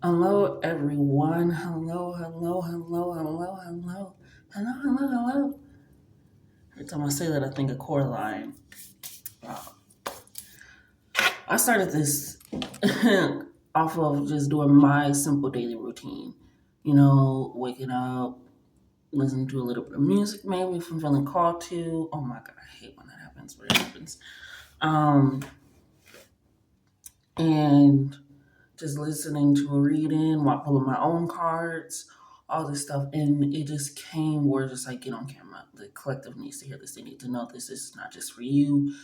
Hello, everyone. Hello, hello, hello, hello, hello, hello, hello, hello. Every time I say that, I think of Coraline. Wow. I started this off of just doing my simple daily routine. Waking up, listening to a little bit of music, maybe if I'm feeling called to. Oh my God, I hate when that happens, but it happens. Um, and just listening to a reading while pulling my own cards, all this stuff. And it just came where just like get on camera. The collective needs to hear this. They need to know this is not just for you.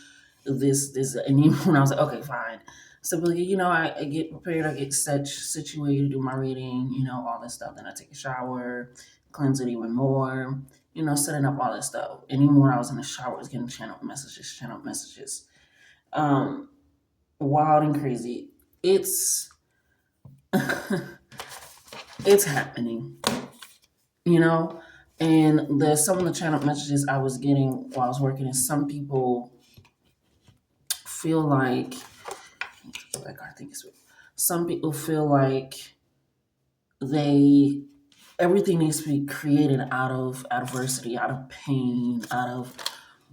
This, and even when I was like, okay, fine. So, but, I get prepared, I get situated, do my reading, all this stuff. Then I take a shower, cleanse it even more, setting up all this stuff. And even when I was in the shower, I was getting channel messages. Um, Wild and crazy. It's it's happening, you know. And some of the channel messages I was getting while I was working is some people feel like I think it's some people feel like they everything needs to be created out of adversity, out of pain, out of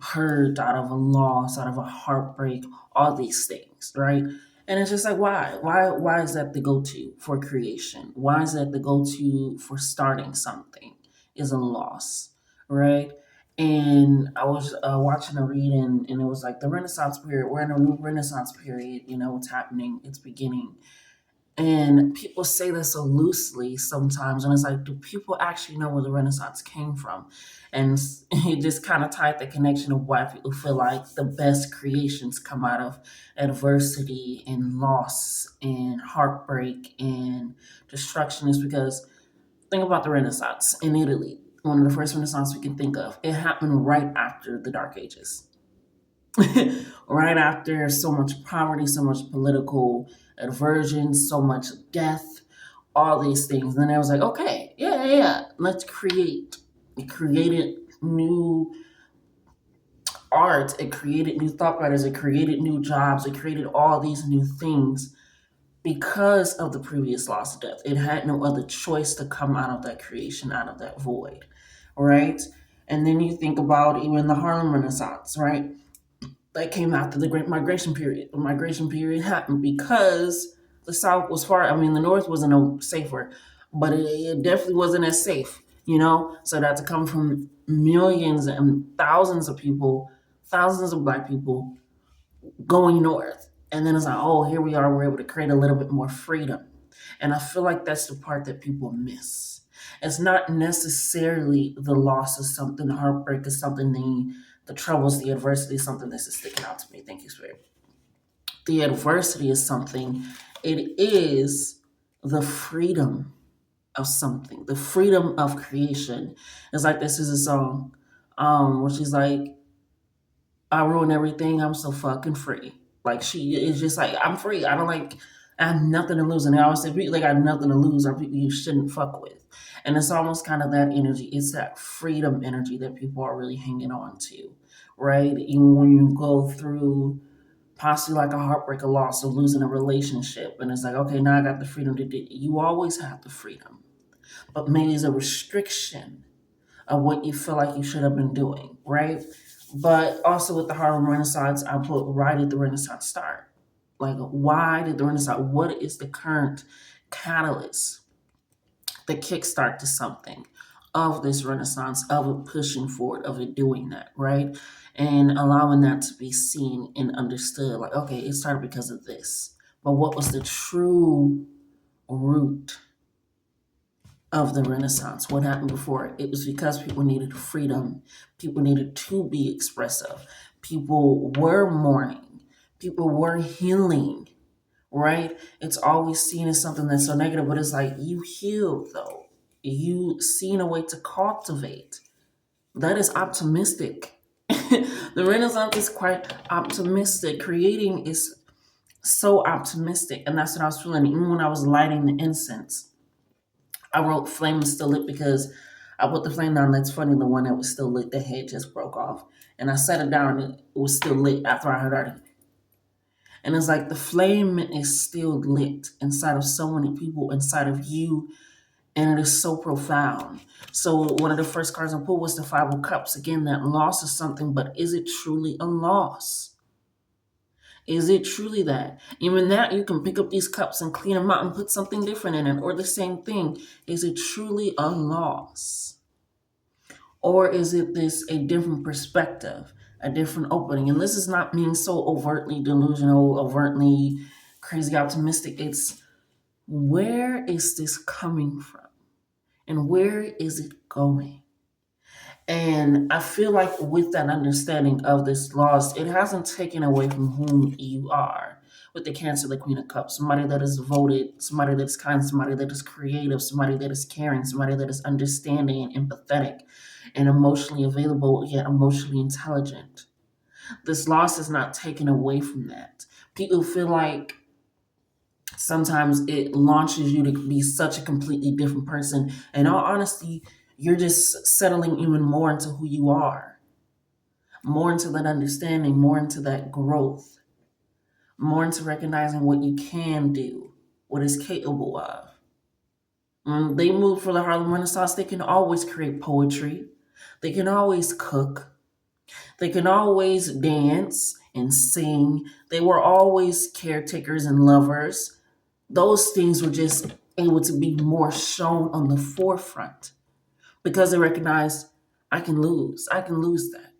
hurt, out of a loss, out of a heartbreak, all these things, right? And it's just like why? Why is that the go-to for creation? Why is that the go-to for starting something is a loss, right? And I was watching a reading and it was like the Renaissance period. We're in a new Renaissance period, it's happening, it's beginning. And people say this so loosely sometimes, and it's like, do people actually know where the Renaissance came from? And it just kind of tied the connection of why people feel like the best creations come out of adversity and loss and heartbreak and destruction. Is because think about the Renaissance in Italy, one of the first Renaissance we can think of. It happened right after the Dark Ages. Right after so much poverty, so much political aversion, so much death, all these things. Then I was like, okay, yeah, let's create. It created new art, it created new thought writers, it created new jobs, it created all these new things because of the previous loss of death. It had no other choice to come out of that creation, out of that void, right? And then you think about even the Harlem Renaissance, right? That came after the Great Migration period. The migration period happened because the South was far. I mean, the North wasn't no safer, but it definitely wasn't as safe. So that to come from millions and thousands of people, thousands of Black people going north, and then it's like, oh, here we are. We're able to create a little bit more freedom, and I feel like that's the part that people miss. It's not necessarily the loss of something, the heartbreak is something, the troubles, the adversity is something that's just sticking out to me. Thank you, Spirit. The adversity is something, it is the freedom of something, the freedom of creation. It's like this is a song where she's like, I ruin everything, I'm so fucking free. Like she is just like, I'm free. I don't like I have nothing to lose. And I always say people like I have nothing to lose are people you shouldn't fuck with. And it's almost kind of that energy. It's that freedom energy that people are really hanging on to. Right? Even when you go through possibly like a heartbreak, a loss, or losing a relationship, and it's like, okay, now I got the freedom to do. You always have the freedom, but maybe it's a restriction of what you feel like you should have been doing, right? But also with the Harlem Renaissance, I put why did the Renaissance start? Like, why did the Renaissance? What is the current catalyst, the kickstart to something of this Renaissance, of it pushing forward, of it doing that, right? And allowing that to be seen and understood. Like, okay, it started because of this. But what was the true root of the Renaissance? What happened before it? It was because people needed freedom. People needed to be expressive. People were mourning. People were healing, right? It's always seen as something that's so negative, but it's like you healed though. You seen a way to cultivate. That is optimistic. The Renaissance is quite optimistic. Creating is so optimistic. And that's what I was feeling even when I was lighting the incense. I wrote flame is still lit because I put the flame down. That's funny. The one that was still lit, the head just broke off. And I set it down and it was still lit after I had already. And it's like the flame is still lit inside of so many people, inside of you, and it is so profound. So one of the first cards I pulled was the Five of Cups. Again, that loss is something, but is it truly a loss? Is it truly that? Even that, you can pick up these cups and clean them out and put something different in it, or the same thing. Is it truly a loss? Or is it this a different perspective, a different opening? And this is not being so overtly delusional, overtly crazy optimistic. It's where is this coming from? And where is it going? And I feel like with that understanding of this loss, it hasn't taken away from whom you are. With the Cancer, the Queen of Cups, somebody that is devoted, somebody that is kind, somebody that is creative, somebody that is caring, somebody that is understanding and empathetic and emotionally available, yet emotionally intelligent. This loss is not taken away from that. People feel like sometimes it launches you to be such a completely different person. In all honesty, you're just settling even more into who you are, more into that understanding, more into that growth, more into recognizing what you can do, what is capable of. When they move for the Harlem Renaissance, they can always create poetry, they can always cook, they can always dance and sing. They were always caretakers and lovers. Those things were just able to be more shown on the forefront because they recognized I can lose. I can lose that.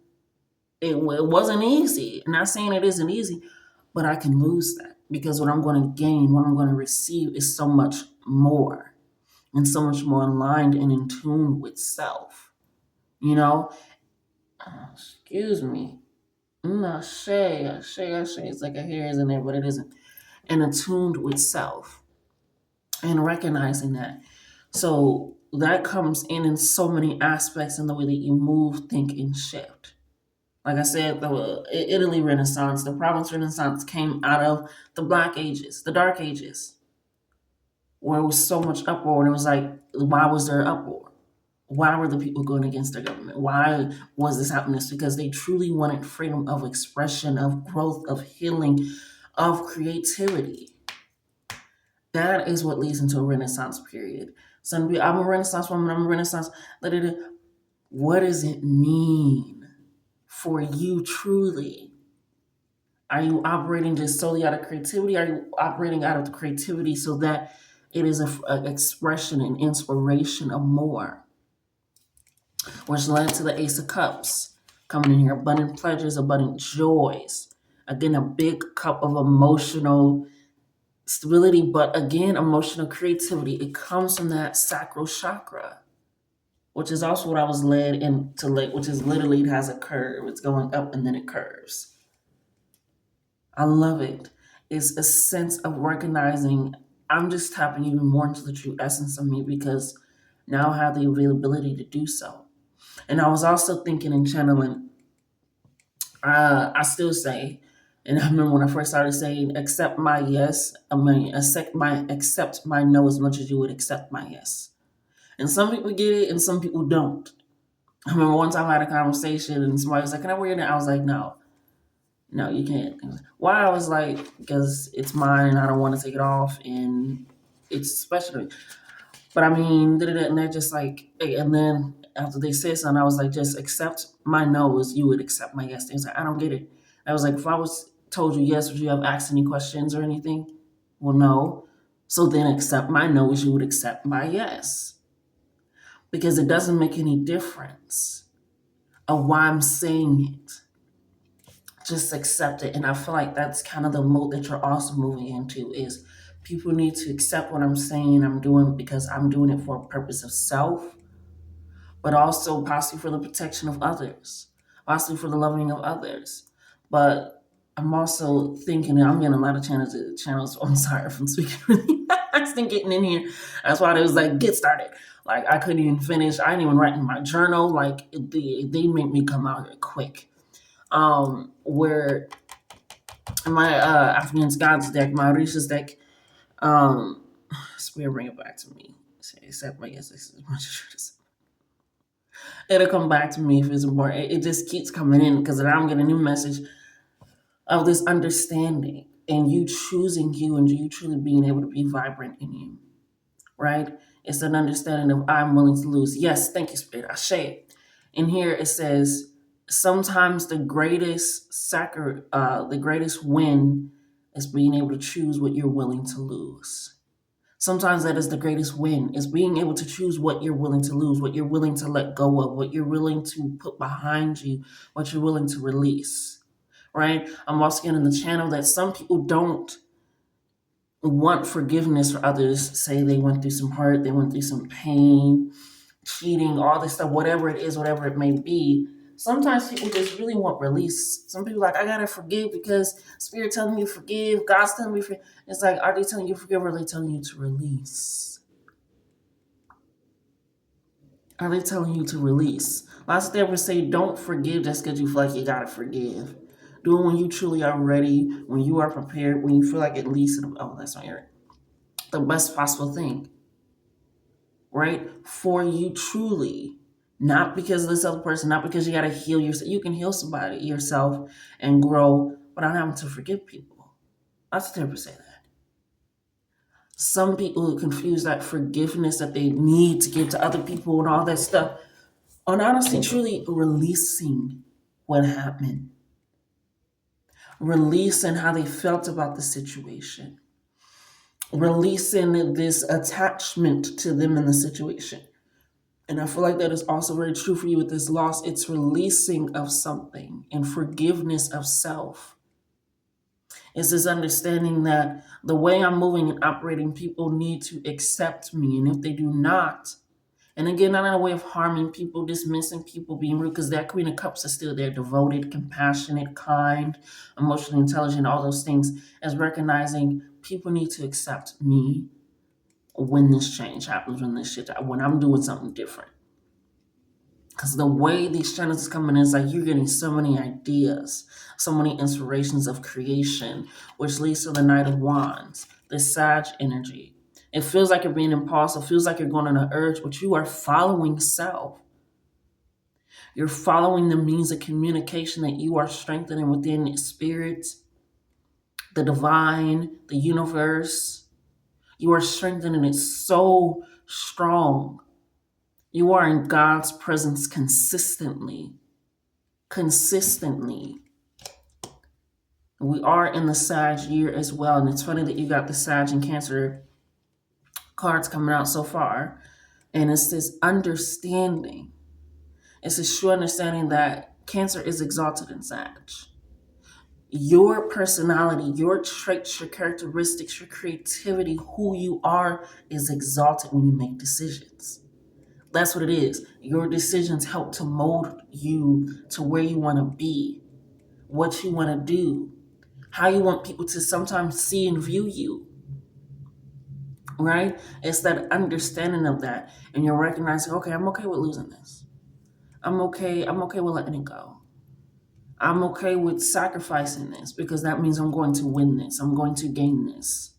It wasn't easy. I'm not saying it isn't easy, but I can lose that because what I'm going to gain, what I'm going to receive is so much more and so much more aligned and in tune with self. You know, excuse me. Shay. It's like a hair is in there, but it isn't. And attuned with self and recognizing that. So that comes in so many aspects in the way that you move, think, and shift. Like I said, the Italy Renaissance, the Provence Renaissance came out of the Black Ages, the Dark Ages, where it was so much uproar. And it was like, why was there uproar? Why were the people going against their government? Why was this happening? It's because they truly wanted freedom of expression, of growth, of healing, of creativity. That is what leads into a Renaissance period. So I'm a Renaissance woman, I'm a Renaissance. What does it mean for you truly? Are you operating just solely out of creativity? Are you operating out of the creativity so that it is an expression and inspiration of more? Which led to the Ace of Cups coming in here. Abundant pleasures, abundant joys. Again, a big cup of emotional stability, but again, emotional creativity. It comes from that sacral chakra, which is also what I was led into, which is literally it has a curve. It's going up and then it curves. I love it. It's a sense of recognizing I'm just tapping even more into the true essence of me because now I have the availability to do so. And I was also thinking and channeling, I still say, and I remember when I first started saying, accept my yes. I mean, accept my no as much as you would accept my yes. And some people get it, and some people don't. I remember one time I had a conversation, and somebody was like, "Can I wear that?" I was like, "No, no, you can't." Why? I was like, "Because it's mine, and I don't want to take it off, and it's special to me." But I mean, and they're just like, and then after they said something, I was like, just accept my no as you would accept my yes. They was like, I don't get it. I was like, if I was told you yes, would you have asked any questions or anything? Well, no. So then accept my no as you would accept my yes. Because it doesn't make any difference of why I'm saying it. Just accept it. And I feel like that's kind of the mode that you're also moving into is people need to accept what I'm saying I'm doing because I'm doing it for a purpose of self, but also possibly for the protection of others, possibly for the loving of others. But I'm also thinking, and I'm getting a lot of channels. I'm sorry if I'm speaking really fast and getting in here. That's why it was like, get started. Like I couldn't even finish. I didn't even write in my journal. Like they make me come out here quick. Where my African's Gods deck, my Orisha's deck, Spirit bring it back to me. Except my yes, this is much. It'll come back to me if it's important. It just keeps coming in because I'm getting a new message of this understanding. and you choosing you and you truly being able to be vibrant in you, right? It's an understanding of I'm willing to lose. Yes, thank you, Spirit. I say. In here it says sometimes the greatest win is being able to choose what you're willing to lose. Sometimes that is the greatest win, is being able to choose what you're willing to lose, what you're willing to let go of, what you're willing to put behind you, what you're willing to release, right? I'm also getting in the channel that some people don't want forgiveness for others. Say they went through some hurt, they went through some pain, cheating, all this stuff, whatever it is, whatever it may be. Sometimes people just really want release. Some people like, I gotta forgive because Spirit telling me to forgive, God's telling me to forgive. It's like, are they telling you to forgive or are they telling you to release? Are they telling you to release? Lots of therapists say don't forgive just because you feel like you gotta forgive. Do it when you truly are ready, when you are prepared, when you feel like at least, oh, that's not your, the best possible thing, right? For you truly, not because of this other person, not because you got to heal yourself. You can heal somebody, yourself, and grow without having to forgive people. Lots of therapists say that. Some people confuse that forgiveness that they need to give to other people and all that stuff on honestly, truly releasing what happened, releasing how they felt about the situation, releasing this attachment to them in the situation. And I feel like that is also very true for you with this loss. It's releasing of something and forgiveness of self. It's this understanding that the way I'm moving and operating, people need to accept me. And if they do not, and again, not in a way of harming people, dismissing people, being rude, because that Queen of Cups is still there, devoted, compassionate, kind, emotionally intelligent, all those things, as recognizing people need to accept me when this change happens, when I'm doing something different. Because the way these channels is coming in, it's like you're getting so many ideas, so many inspirations of creation, which leads to the Knight of Wands, the Sag energy. It feels like you're being impulsive, feels like you're going on an urge, but you are following self. You're following the means of communication that you are strengthening within spirit, the divine, the universe. You are strengthening it so strong. You are in God's presence consistently. Consistently. We are in the Sag year as well. And it's funny that you got the Sag and Cancer cards coming out so far. And it's this understanding. It's this true understanding that Cancer is exalted in Sag. Your personality, your traits, your characteristics, your creativity, who you are is exalted when you make decisions. That's what it is. Your decisions help to mold you to where you want to be, what you want to do, how you want people to sometimes see and view you, right? It's that understanding of that. And you're recognizing, okay, I'm okay with losing this. I'm okay with letting it go. I'm okay with sacrificing this because that means I'm going to win this. I'm going to gain this.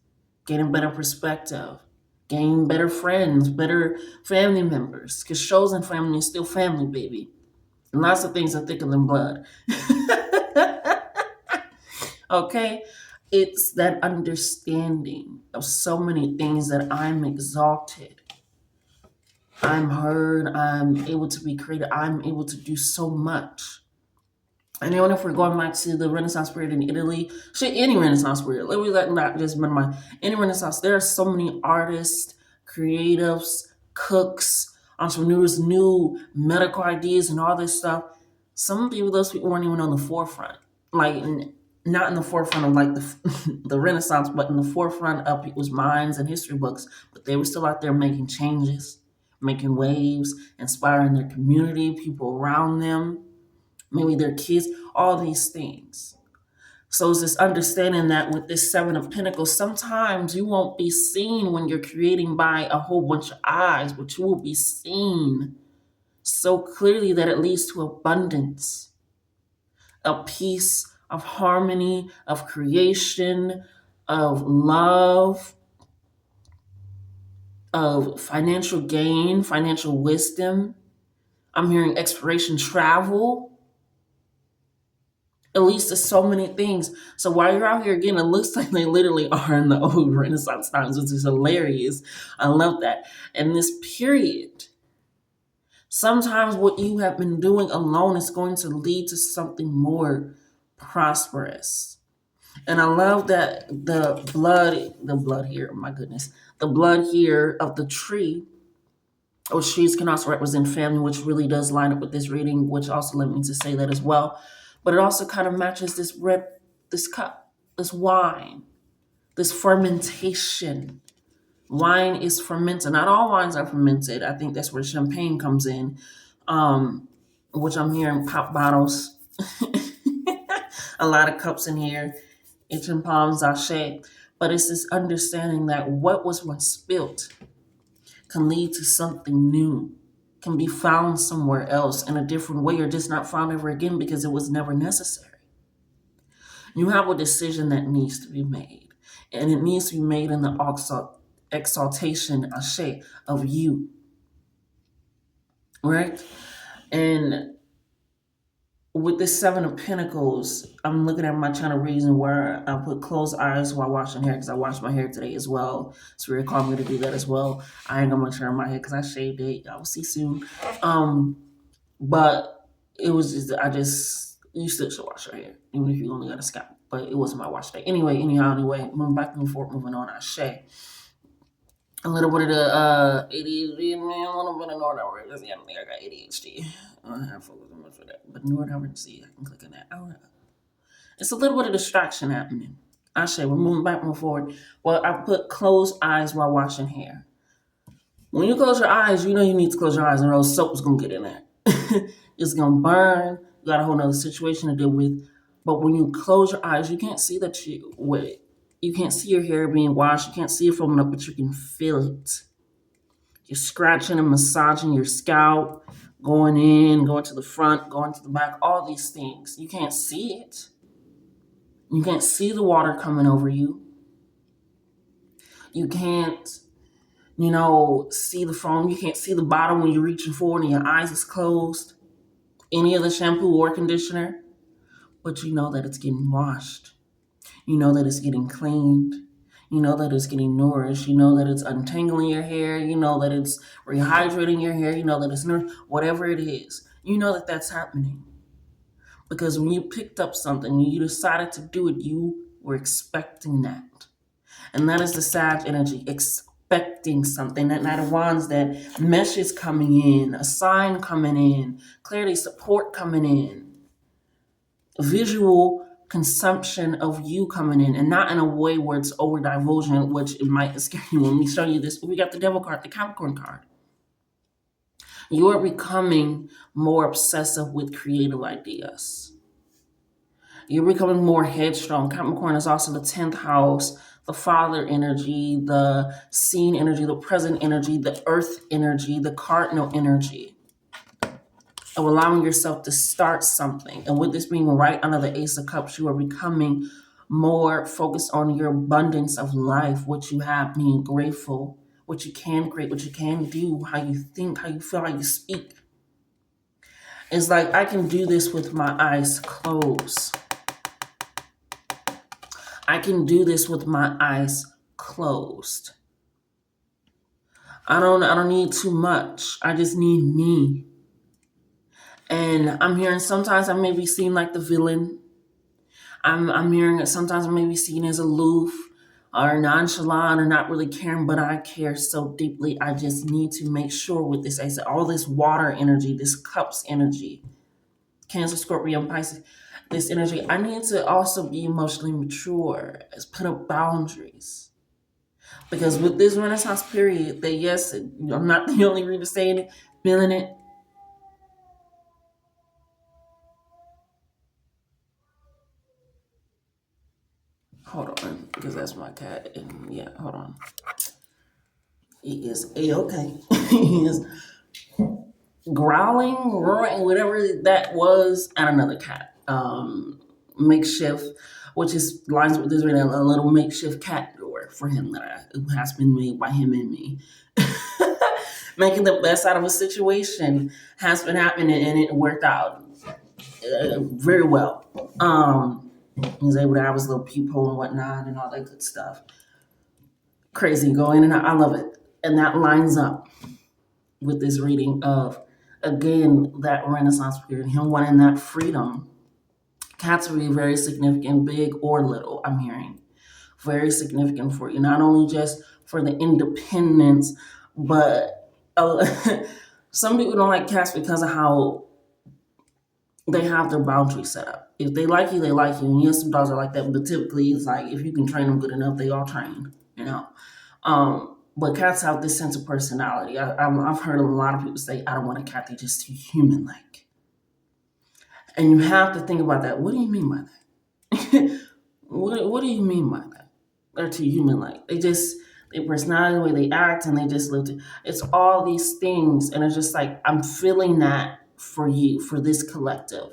Gain a better perspective. Gain better friends, better family members. Because chosen family is still family, baby. And lots of things are thicker than blood. Okay? It's that understanding of so many things that I'm exalted. I'm heard. I'm able to be creative. I'm able to do so much. And even if we're going back to the Renaissance period in Italy, any Renaissance period, let me not just minimize any Renaissance. There are so many artists, creatives, cooks, entrepreneurs, new medical ideas, and all this stuff. Some people, those people weren't even on the forefront, like not in the forefront of like the Renaissance, but in the forefront of people's minds and history books. But they were still out there making changes, making waves, inspiring their community, people around them, maybe their kids, all these things. So it's this understanding that with this Seven of Pentacles, sometimes you won't be seen when you're creating by a whole bunch of eyes, but you will be seen so clearly that it leads to abundance, a peace of harmony, of creation, of love, of financial gain, financial wisdom. I'm hearing exploration, travel. At least there's so many things. So while you're out here again, it looks like they literally are in the old Renaissance times, which is hilarious. I love that. And this period, sometimes what you have been doing alone is going to lead to something more prosperous. And I love that the blood here, my goodness, the blood here of the tree or trees can also represent family, which really does line up with this reading, which also led me to say that as well. But it also kind of matches this cup, this wine, this fermentation. Wine is fermented. Not all wines are fermented. I think that's where champagne comes in, which I'm hearing pop bottles, a lot of cups in here, itching palms, sachet. But it's this understanding that what was once spilt can lead to something new, can be found somewhere else in a different way, or just not found ever again because it was never necessary. You have a decision that needs to be made, and it needs to be made in the exaltation, ashe, of you, right? And with this Seven of Pentacles, I'm looking at my channel reason where I put closed eyes while washing hair because I washed my hair today as well. So we called me to do that as well. I ain't got much hair in my head because I shaved it. Y'all will see soon. But it was just you still should wash your hair, even if you only got a scalp. But it wasn't my wash day. Anyway, moving back and forth, moving on, Ashe. A little bit of the ADHD, man, a little bit of neurodivergence. Yeah, I don't think I got ADHD. I don't have focus on much for that. But neurodivergence, I can click on that. Oh, it's a little bit of distraction happening. I say we're moving back and forward. Well, I put closed eyes while washing hair. When you close your eyes, you know you need to close your eyes, or else soap's gonna get in there. It's gonna burn. You got a whole nother situation to deal with. But when you close your eyes, you can't see that you can't see your hair being washed. You can't see it from up, but you can feel it. You're scratching and massaging your scalp, going in, going to the front, going to the back, all these things. You can't see it. You can't see the water coming over you. You can't, see the foam. You can't see the bottom when you're reaching forward and your eyes is closed. Any of the shampoo or conditioner. But you know that it's getting washed. You know that it's getting cleaned. You know that it's getting nourished. You know that it's untangling your hair. You know that it's rehydrating your hair. You know that it's whatever it is. You know that that's happening. Because when you picked up something, you decided to do it, you were expecting that. And that is the Sag energy, expecting something. That Knight of Wands, that message coming in, a sign coming in, clarity, support coming in, visual consumption of you coming in, and not in a way where it's over divulging, which it might scare you. When we show you this, we got the Devil card, the Capricorn card. You are becoming more obsessive with creative ideas. You're becoming more headstrong. Capricorn is also the 10th house, the father energy, the scene energy, the present energy, the earth energy, the cardinal energy of allowing yourself to start something. And with this being right under the Ace of Cups, you are becoming more focused on your abundance of life, what you have, being grateful, what you can create, what you can do, how you think, how you feel, how you speak. It's like I can do this with my eyes closed. I can do this with my eyes closed. I don't need too much. I just need me. And I'm hearing sometimes I may be seen like the villain. I'm hearing that sometimes I may be seen as aloof or nonchalant or not really caring, but I care so deeply. I just need to make sure with this, I said, all this water energy, this cups energy, Cancer, Scorpio, Pisces, this energy, I need to also be emotionally mature, put up boundaries. Because with this Renaissance period, that yes, I'm not the only reader saying it, feeling it. Hold on, because that's my cat. And yeah, hold on. He is A-okay. He is growling, roaring, whatever that was, at another cat. Makeshift, which is lines with this right now, a little makeshift cat door for him that has been made by him and me. Making the best out of a situation has been happening, and it worked out. very well. He's able to have his little peephole and whatnot and all that good stuff. Crazy going, and I love it. And that lines up with this reading of, again, that Renaissance period, him wanting that freedom. Cats will be very significant, big or little, I'm hearing. Very significant for you, not only just for the independence, but some people don't like cats because of how they have their boundaries set up. If they like you, they like you. And yes, some dogs are like that, but typically it's like if you can train them good enough, they all train, you know. But cats have this sense of personality. I've heard a lot of people say, I don't want a cat, they're just too human-like. And you have to think about that. What do you mean by that? What do you mean by that? They're too human-like. Their personality, the way they act, and they just live. It's all these things, and it's just like, I'm feeling that for you, for this collective.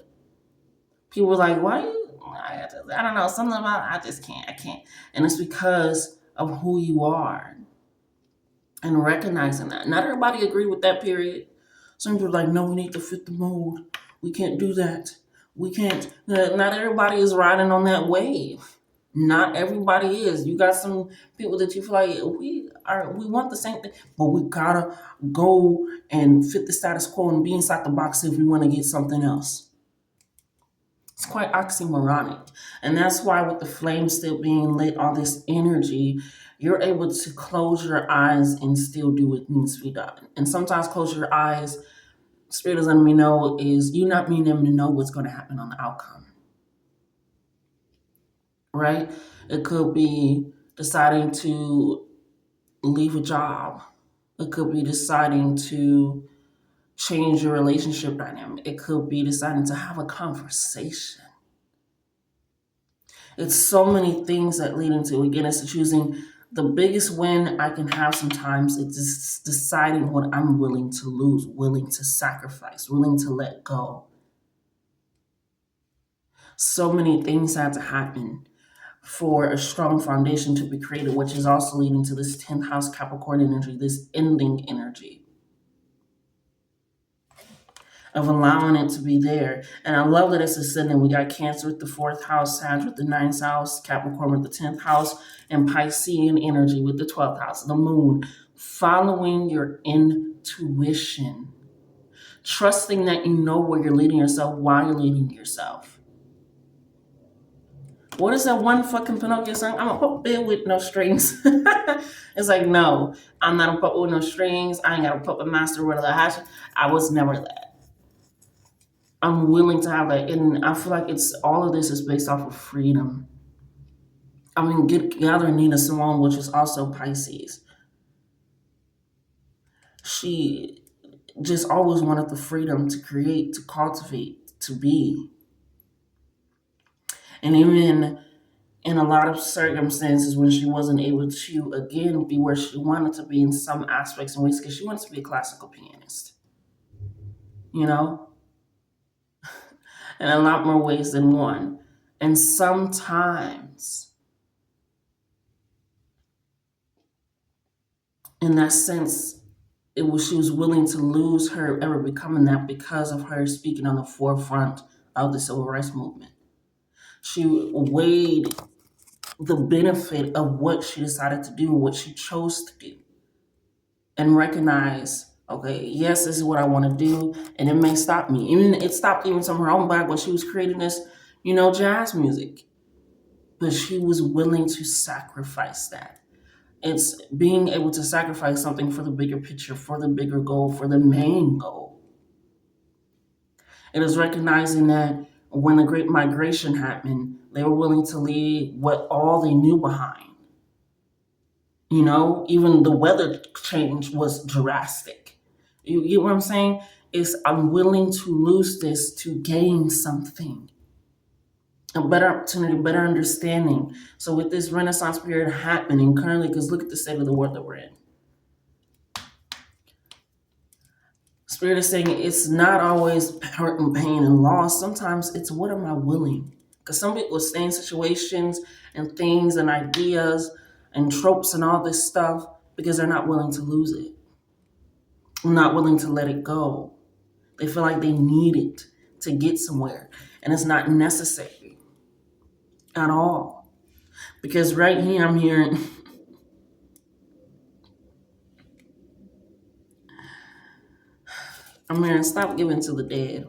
People are like, why you? I don't know, something about I just can't. I can't. And it's because of who you are and recognizing that. Not everybody agree with that, period. Some people are like, no, we need to fit the mold. We can't do that. We can't. Not everybody is riding on that wave. Not everybody is. You got some people that you feel like we want the same thing, but we gotta go and fit the status quo and be inside the box if we want to get something else. It's quite oxymoronic. And that's why with the flame still being lit, all this energy, you're able to close your eyes and still do what needs to be done. And sometimes close your eyes, Spirit is letting me know, is you not being able to know what's going to happen on the outcome. Right? It could be deciding to leave a job. It could be deciding to change your relationship dynamic. It could be deciding to have a conversation. It's so many things that lead into, again, it's choosing the biggest win I can have sometimes. It's just deciding what I'm willing to lose, willing to sacrifice, willing to let go. So many things had to happen for a strong foundation to be created, which is also leading to this 10th house Capricorn energy, this ending energy of allowing it to be there. And I love that it's ascending. We got Cancer with the 4th house, Sag with the 9th house, Capricorn with the 10th house, and Piscean energy with the 12th house, the moon. Following your intuition. Trusting that you know where you're leading yourself, why you're leading yourself. What is that one fucking Pinocchio song? I'm a puppet with no strings. It's like, no, I'm not a puppet with no strings. I ain't got a puppet master with a hatchet. I was never that. I'm willing to have that. And I feel like it's all of this is based off of freedom. I mean, gather Nina Simone, which is also Pisces. She just always wanted the freedom to create, to cultivate, to be. And even in a lot of circumstances when she wasn't able to, again, be where she wanted to be in some aspects and ways, because she wants to be a classical pianist, you know? In a lot more ways than one. And sometimes, in that sense, she was willing to lose her ever becoming that because of her speaking on the forefront of the civil rights movement. She weighed the benefit of what she decided to do and what she chose to do and recognize, okay, yes, this is what I want to do, and it may stop me. Even it stopped even some of her own back when she was creating this, jazz music. But she was willing to sacrifice that. It's being able to sacrifice something for the bigger picture, for the bigger goal, for the main goal. It is recognizing that when the Great Migration happened, they were willing to leave what all they knew behind. Even the weather change was drastic. You get what I'm saying? I'm willing to lose this to gain something. A better opportunity, better understanding. So with this Renaissance period happening currently, because look at the state of the world that we're in. Spirit is saying it's not always hurt and pain and loss. Sometimes it's what am I willing? Because some people stay in situations and things and ideas and tropes and all this stuff because they're not willing to lose it. Not willing to let it go. They feel like they need it to get somewhere. And it's not necessary at all. Because right here, I'm hearing stop giving to the dead.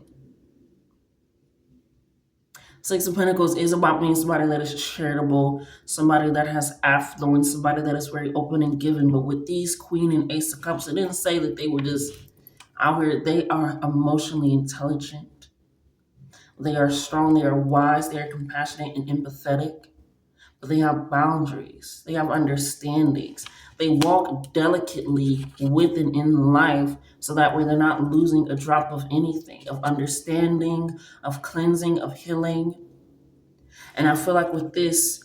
Six of Pentacles is about being somebody that is charitable, somebody that has affluence, somebody that is very open and giving. But with these Queen and Ace of Cups, it didn't say that they were just out here. They are emotionally intelligent. They are strong. They are wise. They are compassionate and empathetic. But they have boundaries. They have understandings. They walk delicately with and in life so that way they're not losing a drop of anything, of understanding, of cleansing, of healing. And I feel like with this,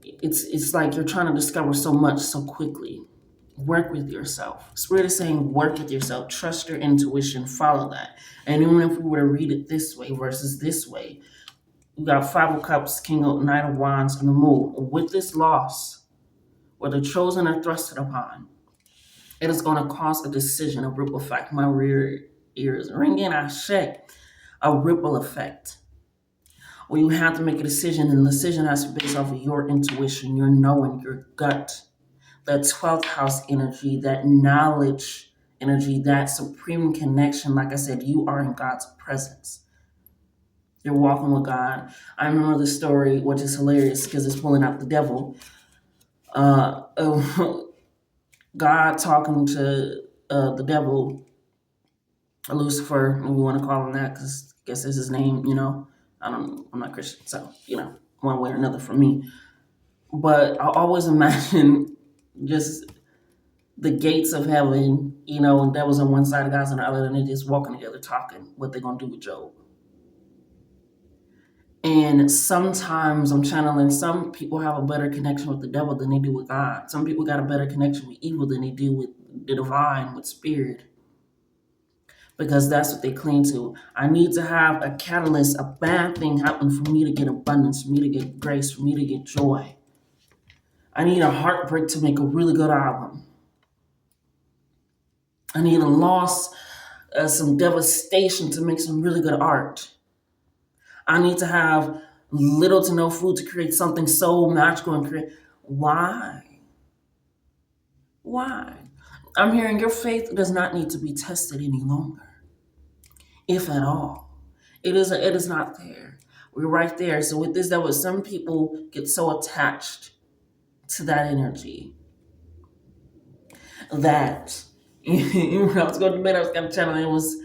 it's like you're trying to discover so much so quickly. Work with yourself. Spirit is saying work with yourself. Trust your intuition. Follow that. And even if we were to read it this way versus this way, we got Five of Cups, King of Knight of Wands, and the Moon. With this loss, where the chosen are thrusted upon, it is going to cause a decision, a ripple effect. My rear ears ringing. I shake a ripple effect. Where you have to make a decision, and the decision has to be based off of your intuition, your knowing, your gut, that 12th house energy, that knowledge energy, that supreme connection. Like I said, you are in God's presence. You're walking with God. I remember the story, which is hilarious because it's pulling out the devil. Of God talking to the devil, Lucifer, if you want to call him that, because I guess it's his name, I'm not Christian, so, one way or another for me. But I always imagine just the gates of heaven, and devils on one side of God's on the other, and they're just walking together talking what they're going to do with Job. And sometimes I'm channeling, some people have a better connection with the devil than they do with God. Some people got a better connection with evil than they do with the divine, with spirit. Because that's what they cling to. I need to have a catalyst, a bad thing happen for me to get abundance, for me to get grace, for me to get joy. I need a heartbreak to make a really good album. I need a loss, some devastation to make some really good art. I need to have little to no food to create something so magical and create. Why? Why? I'm hearing your faith does not need to be tested any longer, if at all. It is not there. We're right there. So with this, some people get so attached to that energy that when I was going to bed, I was kind of channeling. It was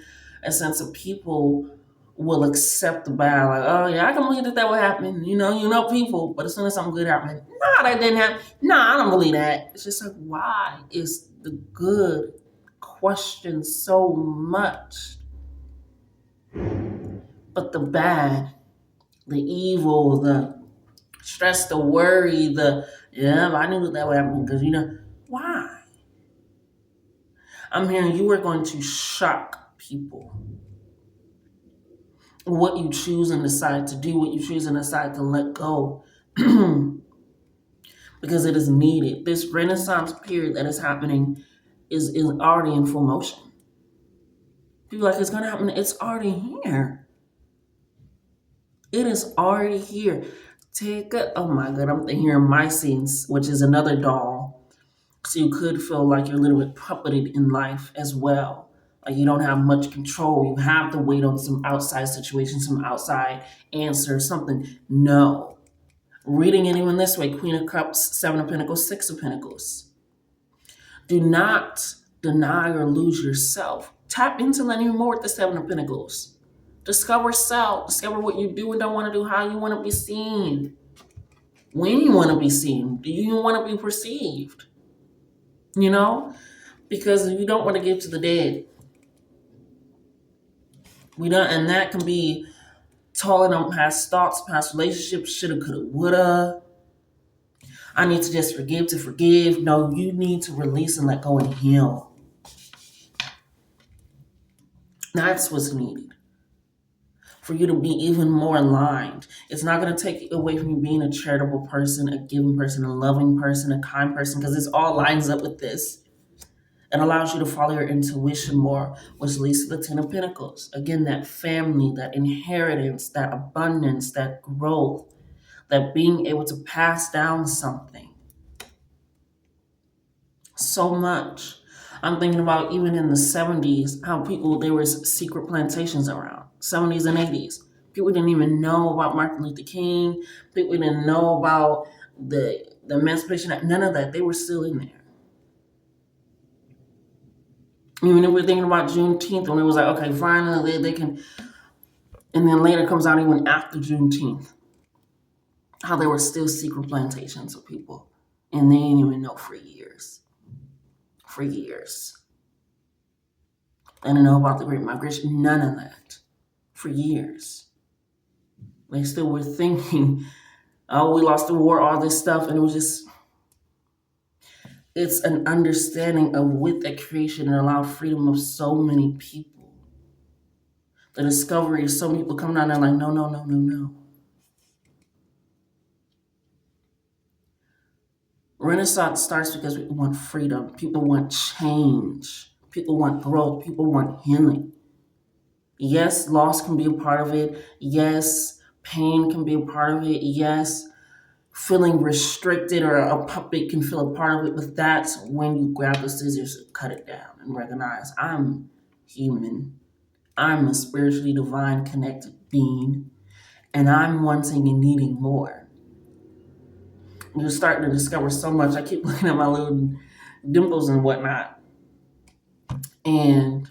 a sense of people will accept the bad, like, oh yeah, I can believe that would happen. People, but as soon as something good happens, nah, that didn't happen. Nah, I don't believe that. It's just like, why is the good questioned so much, but the bad, the evil, the stress, the worry, I knew that would happen because why? I'm hearing you are going to shock people. What you choose and decide to do, what you choose and decide to let go. Because it is needed. This Renaissance period that is happening is already in full motion. People are like, it's going to happen. It's already here. It is already here. Oh my God, I'm hearing my scenes, which is another doll. So you could feel like you're a little bit puppeted in life as well. Like you don't have much control. You have to wait on some outside situation, some outside answer, something. No. Reading anyone this way, Queen of Cups, Seven of Pentacles, Six of Pentacles. Do not deny or lose yourself. Tap into learning more with the Seven of Pentacles. Discover self. Discover what you do and don't want to do, how you want to be seen. When you want to be seen. Do you want to be perceived? Because you don't want to give to the dead. And that can be talking on past thoughts, past relationships, shoulda, coulda, woulda. I need to just forgive to forgive. No, you need to release and let go and heal. That's what's needed for you to be even more aligned. It's not going to take away from you being a charitable person, a giving person, a loving person, a kind person, because this all lines up with this. It allows you to follow your intuition more, which leads to the Ten of Pentacles. Again, that family, that inheritance, that abundance, that growth, that being able to pass down something. So much. I'm thinking about even in the 70s, how there was secret plantations around, 70s and 80s. People didn't even know about Martin Luther King. People didn't know about the Emancipation Act. None of that. They were still in there. Even if we're thinking about Juneteenth, when it was like, okay, finally they can, and then later comes out even after Juneteenth, how there were still secret plantations of people, and they didn't even know for years. For years. They didn't know about the Great Migration, none of that. For years. They still were thinking, oh, we lost the war, all this stuff, and it was just, it's an understanding of with that creation and allowed freedom of so many people. The discovery of so many people coming down there like, no, no, no, no, no. Renaissance starts because people want freedom. People want change. People want growth. People want healing. Yes, loss can be a part of it. Yes, pain can be a part of it. Yes, feeling restricted or a puppet can feel a part of it. But that's when you grab the scissors and cut it down and recognize I'm human. I'm a spiritually divine connected being. And I'm wanting and needing more. You're starting to discover so much. I keep looking at my little dimples and whatnot. And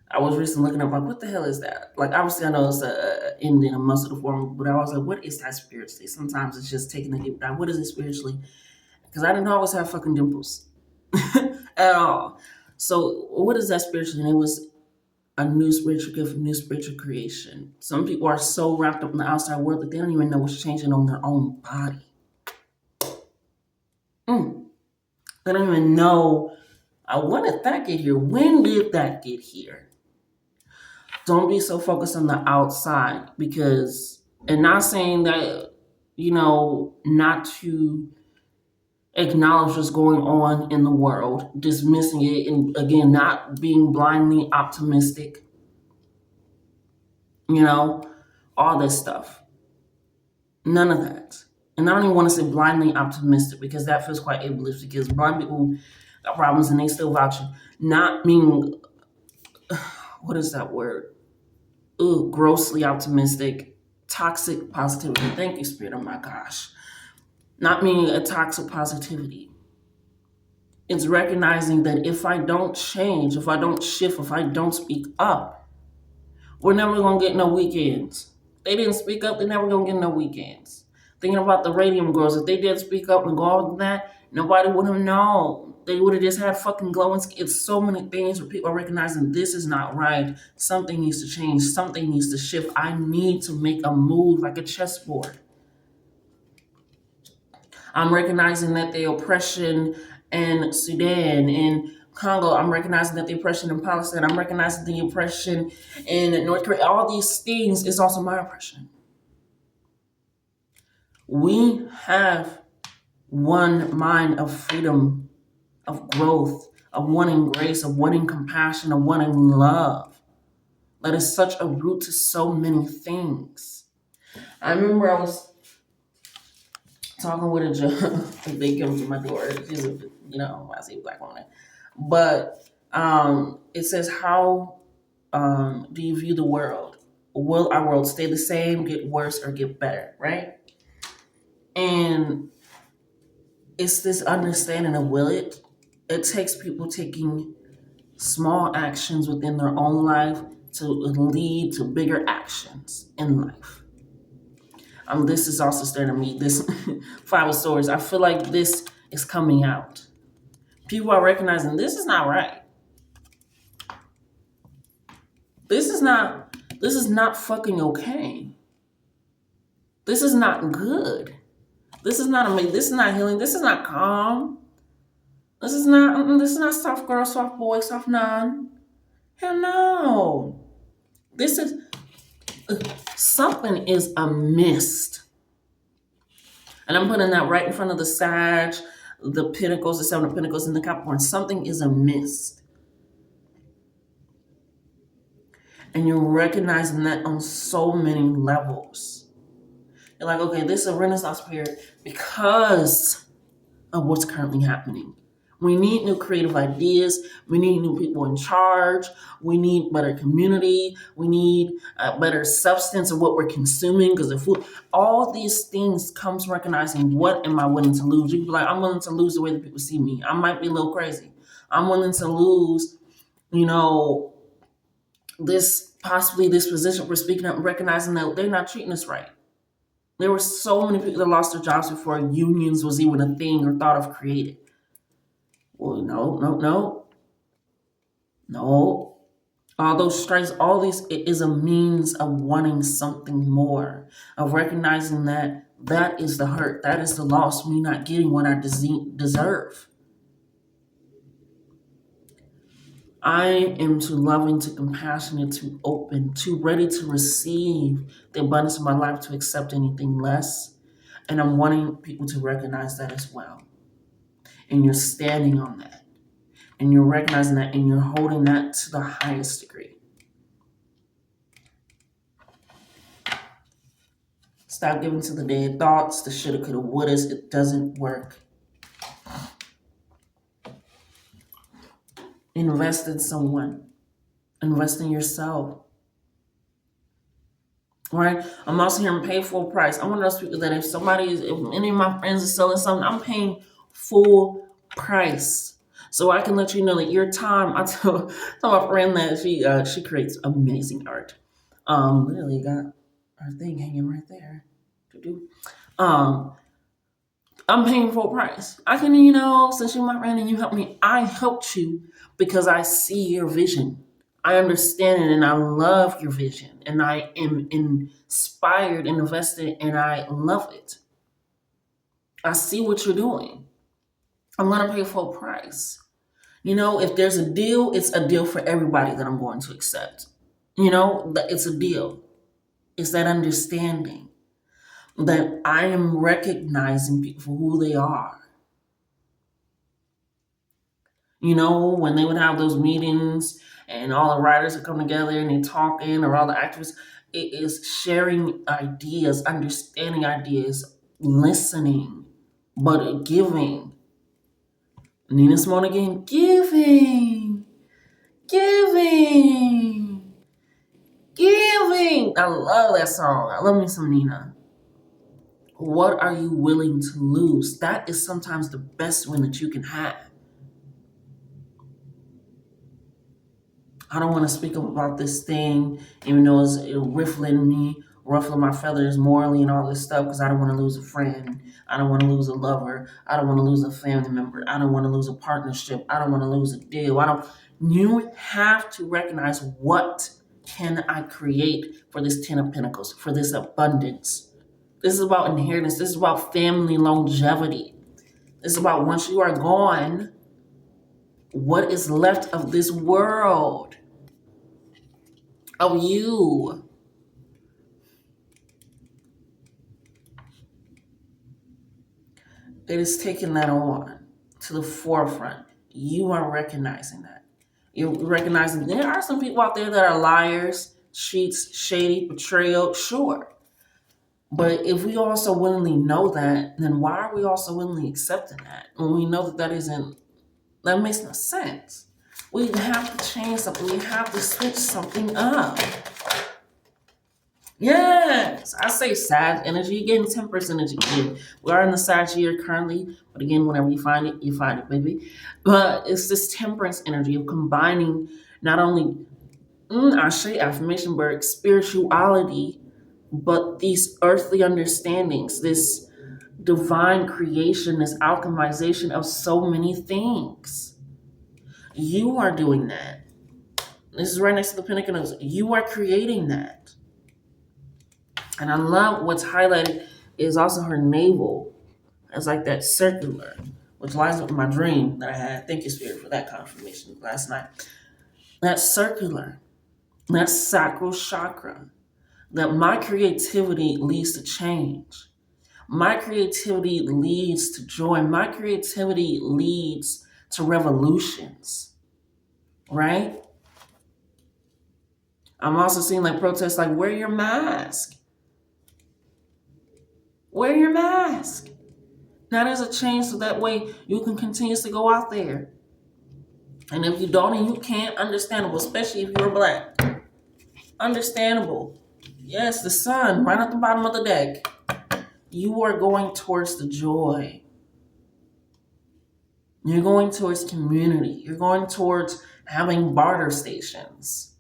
I was recently looking up, like, what the hell is that? Like, obviously, I know it's an Indian, a muscle form, but I was like, what is that spiritually? Sometimes it's just taking a deep dive. What is it spiritually? Because I didn't always have fucking dimples at all. So, what is that spiritually? And it was a new spiritual gift, a new spiritual creation. Some people are so wrapped up in the outside world that they don't even know what's changing on their own body. They don't even know, when did that get here? When did that get here? Don't be so focused on the outside because, and not saying that, not to acknowledge what's going on in the world, dismissing it, and again, not being blindly optimistic, all this stuff. None of that. And I don't even want to say blindly optimistic because that feels quite ableist because blind people got problems and they still vouching. Not meaning, what is that word? Grossly optimistic, toxic positivity. Thank you, Spirit. Oh my gosh. Not meaning a toxic positivity. It's recognizing that if I don't change, if I don't shift, if I don't speak up, we're never going to get no weekends. They didn't speak up, they're never going to get no weekends. Thinking about the Radium Girls, if they did speak up and go all of that, nobody would have known. They would have just had fucking glowing skin. It's so many things where people are recognizing this is not right. Something needs to change. Something needs to shift. I need to make a move like a chessboard. I'm recognizing that the oppression in Sudan, in Congo, I'm recognizing that the oppression in Palestine, I'm recognizing the oppression in North Korea. All these things is also my oppression. We have one mind of freedom, of growth, of wanting grace, of wanting compassion, of wanting love. That is such a root to so many things. I remember I was talking with a job. They come to my door. She's a, I say black woman. But it says, how do you view the world? Will our world stay the same, get worse, or get better, right? And it's this understanding of will it. It takes people taking small actions within their own life to lead to bigger actions in life. This is also starting to meet this Five of Swords. I feel like this is coming out. People are recognizing this is not right. This is not fucking okay. This is not good. This is not amazing. This is not healing. This is not calm. This is not soft girl, soft boy, soft nun. Hell no. This is, something is amiss. And I'm putting that right in front of the Sag, the Pentacles, the Seven of Pentacles, and the Capricorn. Something is amiss. And you're recognizing that on so many levels. You're like, okay, this is a Renaissance period because of what's currently happening. We need new creative ideas. We need new people in charge. We need better community. We need a better substance of what we're consuming because the food, all these things comes from recognizing what am I willing to lose. You can be like, I'm willing to lose the way that people see me. I might be a little crazy. I'm willing to lose, this position we're speaking of, recognizing that they're not treating us right. There were so many people that lost their jobs before unions was even a thing or thought of created. Well, no. All those strikes, all these, it is a means of wanting something more, of recognizing that that is the hurt, that is the loss, me not getting what I deserve. I am too loving, too compassionate, too open, too ready to receive the abundance of my life to accept anything less. And I'm wanting people to recognize that as well. And you're standing on that. And you're recognizing that and you're holding that to the highest degree. Stop giving to the dead thoughts, the shoulda, coulda, wouldas. It doesn't work. Invest in someone. Invest in yourself. Right? I'm also hearing pay full price. I'm one of those people that if any of my friends are selling something, I'm paying full price. So I can let you know that your time, I tell my friend that she creates amazing art. Literally got her thing hanging right there. Um, I'm paying full price. I can, since you're my friend and you helped me, I helped you because I see your vision. I understand it and I love your vision and I am inspired and invested and I love it. I see what you're doing. I'm going to pay full price. If there's a deal, it's a deal for everybody that I'm going to accept. It's a deal. It's that understanding that I am recognizing people for who they are. When they would have those meetings and all the writers would come together and they talking, or all the actors, it is sharing ideas, understanding ideas, listening, but giving. Nina Simone again, giving. I love that song. I love me some Nina. What are you willing to lose? That is sometimes the best win that you can have. I don't want to speak about this thing, even though it's ruffling my feathers morally and all this stuff, because I don't want to lose a friend. I don't want to lose a lover. I don't want to lose a family member. I don't want to lose a partnership. I don't want to lose a deal. You have to recognize, what can I create for this Ten of Pentacles, for this abundance? This is about inheritance. This is about family longevity. This is about once you are gone, what is left of this world, of you. It is taking that on to the forefront. You are recognizing that. You're recognizing there are some people out there that are liars, cheats, shady, betrayal, sure. But if we also willingly know that, then why are we also willingly accepting that? When we know that makes no sense. We have to change something. We have to switch something up. Yes, I say Sag energy. You're getting Temperance energy. Again. We are in the Sag year currently, but again, whenever you find it, baby. But it's this Temperance energy of combining not only Ashe affirmation work, spirituality, but these earthly understandings, this divine creation, this alchemization of so many things. You are doing that. This is right next to the Pentacles. You are creating that. And I love what's highlighted is also her navel. It's like that circular, which lines up with my dream that I had. Thank you, Spirit, for that confirmation last night. That circular, that sacral chakra, that my creativity leads to change. My creativity leads to joy. My creativity leads to revolutions, right? I'm also seeing like protests like wear your mask. Wear your mask. Now there's a change so that way you can continuously go out there. And if you don't and you can't, understandable, especially if you're black. Understandable. Yes, the sun right at the bottom of the deck. You are going towards the joy. You're going towards community. You're going towards having barter stations.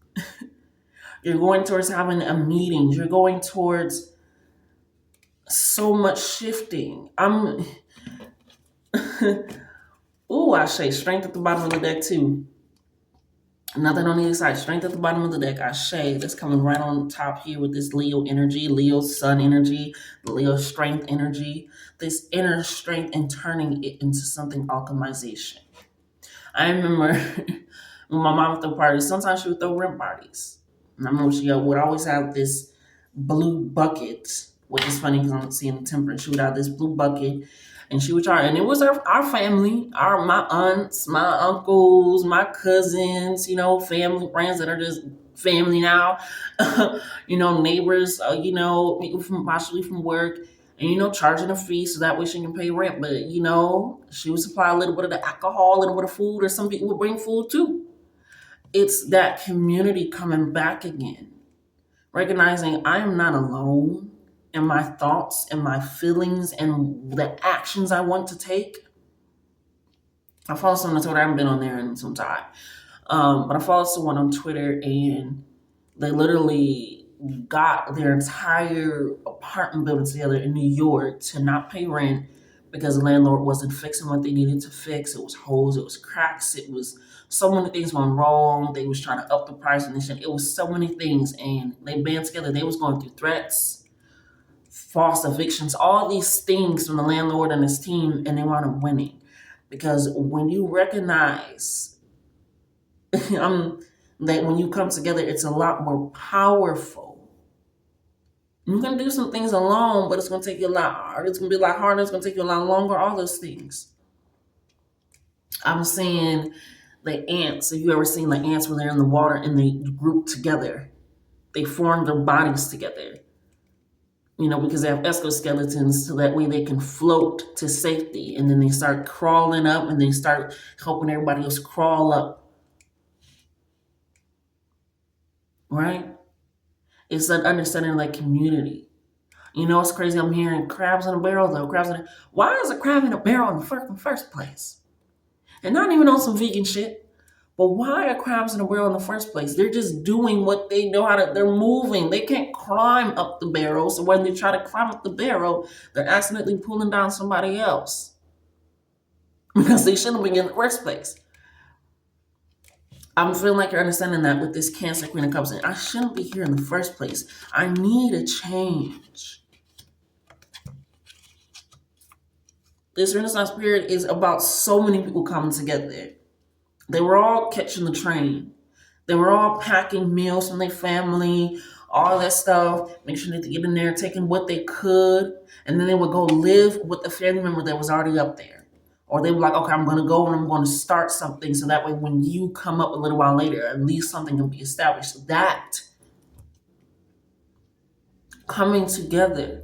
You're going towards having a meeting. You're going towards so much shifting. Ooh, I say strength at the bottom of the deck too. Nothing on either side. Strength at the bottom of the deck. I say that's coming right on top here with this Leo energy, Leo sun energy, Leo strength energy. This inner strength and turning it into something alchemization. I remember when my mom would throw parties. Sometimes she would throw rent parties. And I remember she would always have this blue bucket, which is funny because I'm seeing the temperance. She would have this blue bucket, and she would try. And it was our family, my aunts, my uncles, my cousins, family friends that are just family now. Neighbors, people from possibly from work. And charging a fee so that way she can pay rent. But she would supply a little bit of the alcohol, a little bit of food, or some people would bring food too. It's that community coming back again. Recognizing I am not alone in my thoughts and my feelings and the actions I want to take. I follow someone on Twitter. I haven't been on there in some time. But I follow someone on Twitter, and they literally got their entire apartment building together in New York to not pay rent because the landlord wasn't fixing what they needed to fix. It was holes, it was cracks, it was so many things went wrong. They was trying to up the price and this shit. It was so many things, and they band together. They was going through threats, false evictions, all these things from the landlord and his team, and they wound up winning. Because when you recognize that when you come together, it's a lot more powerful. You can do some things alone, but it's going to take you a lot harder. It's going to be a lot harder. It's going to take you a lot longer, all those things. I'm saying the ants. Have you ever seen the ants when they're in the water and they group together? They form their bodies together. Because they have exoskeletons, so that way they can float to safety. And then they start crawling up and they start helping everybody else crawl up. Right? It's that understanding of that community. It's crazy. I'm hearing crabs in a barrel, though. Why is a crab in a barrel in the first place? And not even on some vegan shit. But why are crabs in a barrel in the first place? They're just doing what they know how to. They're moving. They can't climb up the barrel. So when they try to climb up the barrel, they're accidentally pulling down somebody else. Because they shouldn't be in the first place. I'm feeling like you're understanding that with this Cancer Queen of Cups. I shouldn't be here in the first place. I need a change. This Renaissance period is about so many people coming together. They were all catching the train. They were all packing meals from their family, all that stuff, make sure they get in there, taking what they could, and then they would go live with the family member that was already up there. Or they were like, okay, I'm going to go and I'm going to start something so that way when you come up a little while later, at least something can be established. So that coming together.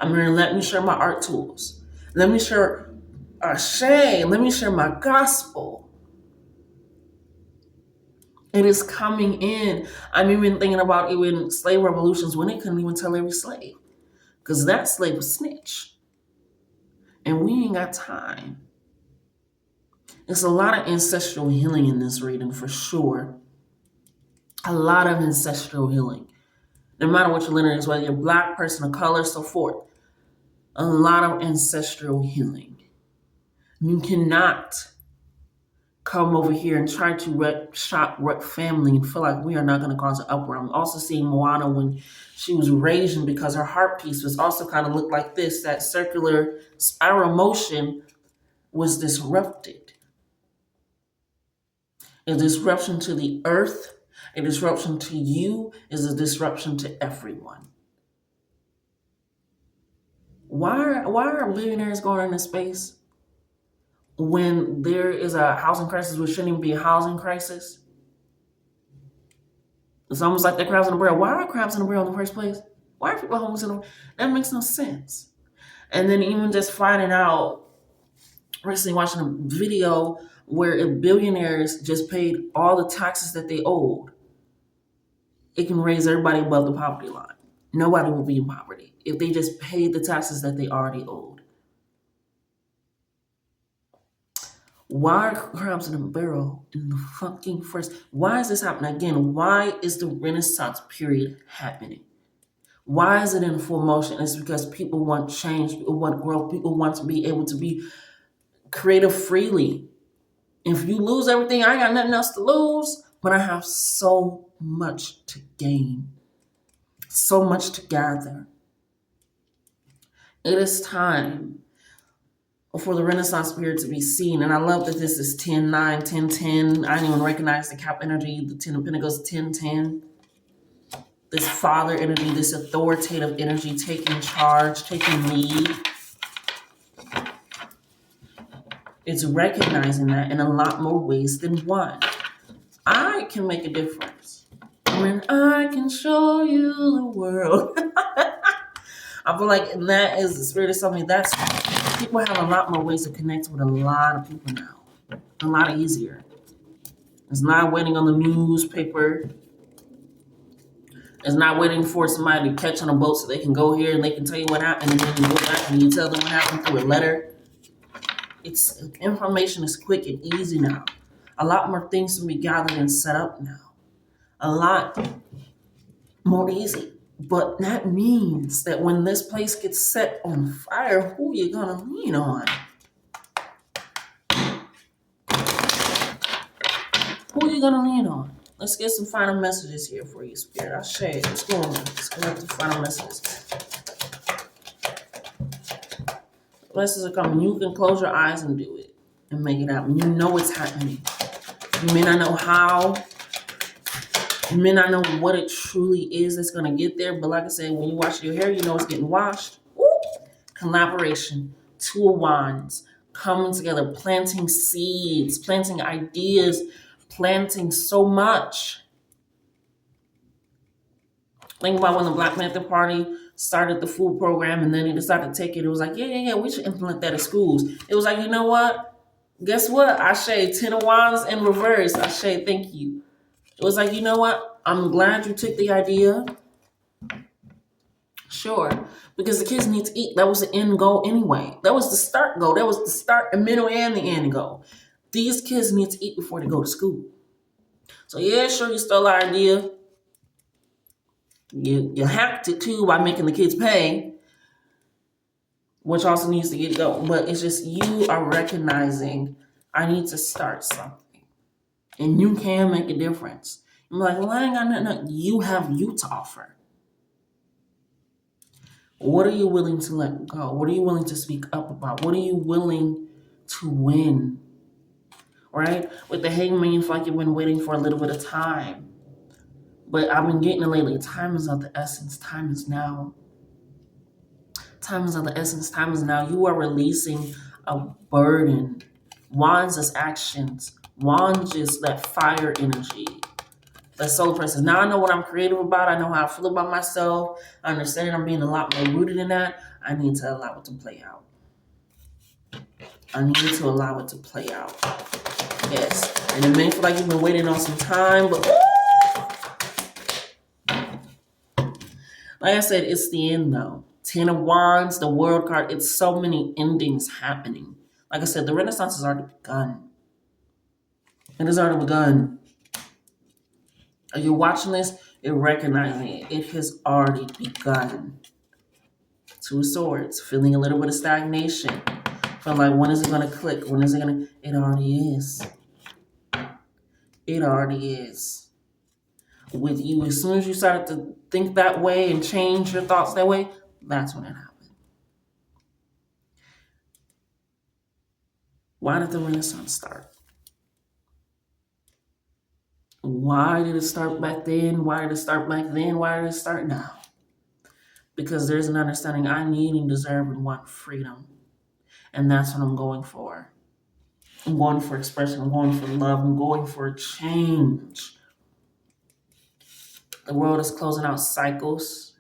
I'm going to let me share my art tools. Let me share Ashe. Let me share my gospel. It is coming in. I'm even thinking about even slave revolutions when they couldn't even tell every slave. Because that slave was snitch. And we ain't got time. There's a lot of ancestral healing in this reading for sure. A lot of ancestral healing. No matter what your lineage is, whether you're black, person of color, so forth. A lot of ancestral healing. You cannot come over here and try to wreck family and feel like we are not going to cause an uproar. I'm also seeing Moana when she was raging because her heart piece was also kind of looked like this. That circular spiral motion was disrupted. A disruption to the earth, a disruption to you is a disruption to everyone. Why are billionaires going into space when there is a housing crisis, which shouldn't even be a housing crisis? It's almost like they're crabs in a barrel. Why are crabs in a barrel in the first place? Why are people homeless in a That makes no sense. And then even just finding out, recently watching a video where if billionaires just paid all the taxes that they owed, it can raise everybody above the poverty line. Nobody will be in poverty if they just paid the taxes that they already owed. Why are crabs in a barrel in the fucking first? Why is this happening again? Why is the Renaissance period happening? Why is it in full motion? It's because people want change, people want growth, people want to be able to be creative freely. If you lose everything, I ain't got nothing else to lose, but I have so much to gain, so much to gather. It is time for the Renaissance period to be seen. And I love that this is 10-9, 10-10. I didn't even recognize the Cap energy, the 10 of Pentacles, 10-10. This father energy, this authoritative energy, taking charge, taking lead. It's recognizing that in a lot more ways than one. I can make a difference. When I can show you the world. I feel like that is the spirit of something that's people have a lot more ways to connect with a lot of people now. A lot easier. It's not waiting on the newspaper. It's not waiting for somebody to catch on a boat so they can go here and they can tell you what happened, and then you go back and you tell them what happened through a letter. It's information is quick and easy now. A lot more things can be gathered and set up now. A lot more easy. But that means that when this place gets set on fire, who are you gonna lean on? Who are you gonna lean on? Let's get some final messages here for you, Spirit. I'll share it. Let's go on. Let's collect the final messages. Blessings are coming. You can close your eyes and do it and make it happen. You know it's happening. You may not know how. You may not know what it truly is that's going to get there. But like I said, when you wash your hair, you know it's getting washed. Woo! Collaboration. Two of Wands. Coming together. Planting seeds. Planting ideas. Planting so much. Think about when the Black Panther Party started the food program and then they decided to take it. It was like, yeah, we should implement that at schools. It was like, you know what? Guess what? Ashe, 10 of Wands in reverse. Ashe, thank you. It was like, you know what? I'm glad you took the idea. Sure. Because the kids need to eat. That was the end goal anyway. That was the start goal. That was the start, the middle, and the end goal. These kids need to eat before they go to school. So yeah, sure, you stole our idea. You hacked it too by making the kids pay, which also needs to get going. But it's just you are recognizing I need to start something. And you can make a difference. I'm like, well, I ain't got nothing. You have you to offer. What are you willing to let go? What are you willing to speak up about? What are you willing to win? Right? With the Hangman, you feel like you've been waiting for a little bit of time. But I've been getting it lately. Time is of the essence. Time is now. Time is of the essence. Time is now. You are releasing a burden. Wands is actions. Wands is that fire energy. That solar presence. Now I know what I'm creative about. I know how I feel about myself. I understand I'm being a lot more rooted in that. I need to allow it to play out. I need to allow it to play out. Yes. And it may feel like you've been waiting on some time, but like I said, it's the end though. 10 of Wands, the World card, it's so many endings happening. Like I said, the Renaissance has already begun. It has already begun. Are you watching this? You're recognizing it. It has already begun. Two of Swords, feeling a little bit of stagnation. Feeling like, when is it going to click? When is it going to? It already is. It already is. With you, as soon as you started to think that way and change your thoughts that way, that's when it happened. Why did the Renaissance start? Why did it start back then? Why did it start back then? Why did it start now? because there's an understanding I need and deserve and want freedom. And that's what I'm going for. I'm going for expression. I'm going for love. I'm going for change. The world is closing out cycles.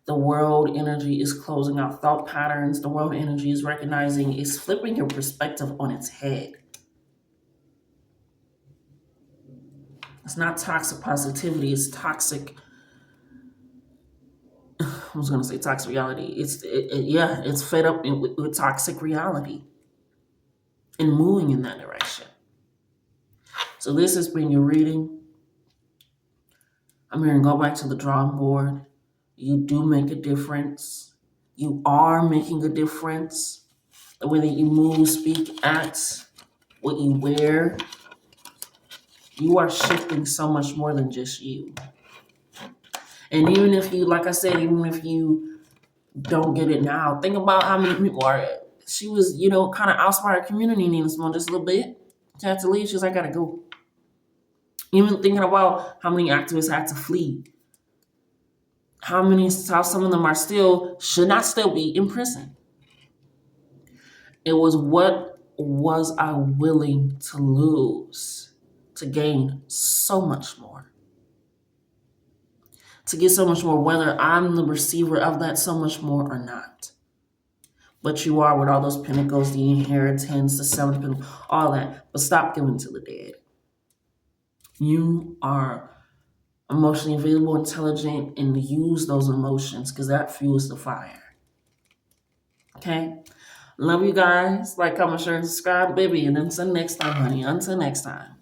The world energy is closing out thought patterns. The world energy is recognizing, it's flipping your perspective on its head. It's not toxic positivity, it's toxic. I was going to say toxic reality. It's fed up with toxic reality and moving in that direction. So this has been your reading. I'm here to go back to the drawing board. You do make a difference. You are making a difference. The way that you move, speak, act, what you wear, you are shifting so much more than just you. And even if you, like I said, even if you don't get it now, think about how many people are. She was, kind of outside her community needs one just a little bit. She had to leave. She's like, I gotta go. Even thinking about how many activists had to flee. How some of them should not still be in prison. It was, what was I willing to lose to gain so much more? To get so much more, whether I'm the receiver of that so much more or not. But you are, with all those pinnacles, the inheritance, the seventh pinnacle, all that. But stop giving to the dead. You are emotionally available, intelligent, and use those emotions, because that fuels the fire. Okay? Love you guys. Like, comment, share, and subscribe, baby. And until next time, honey. Until next time.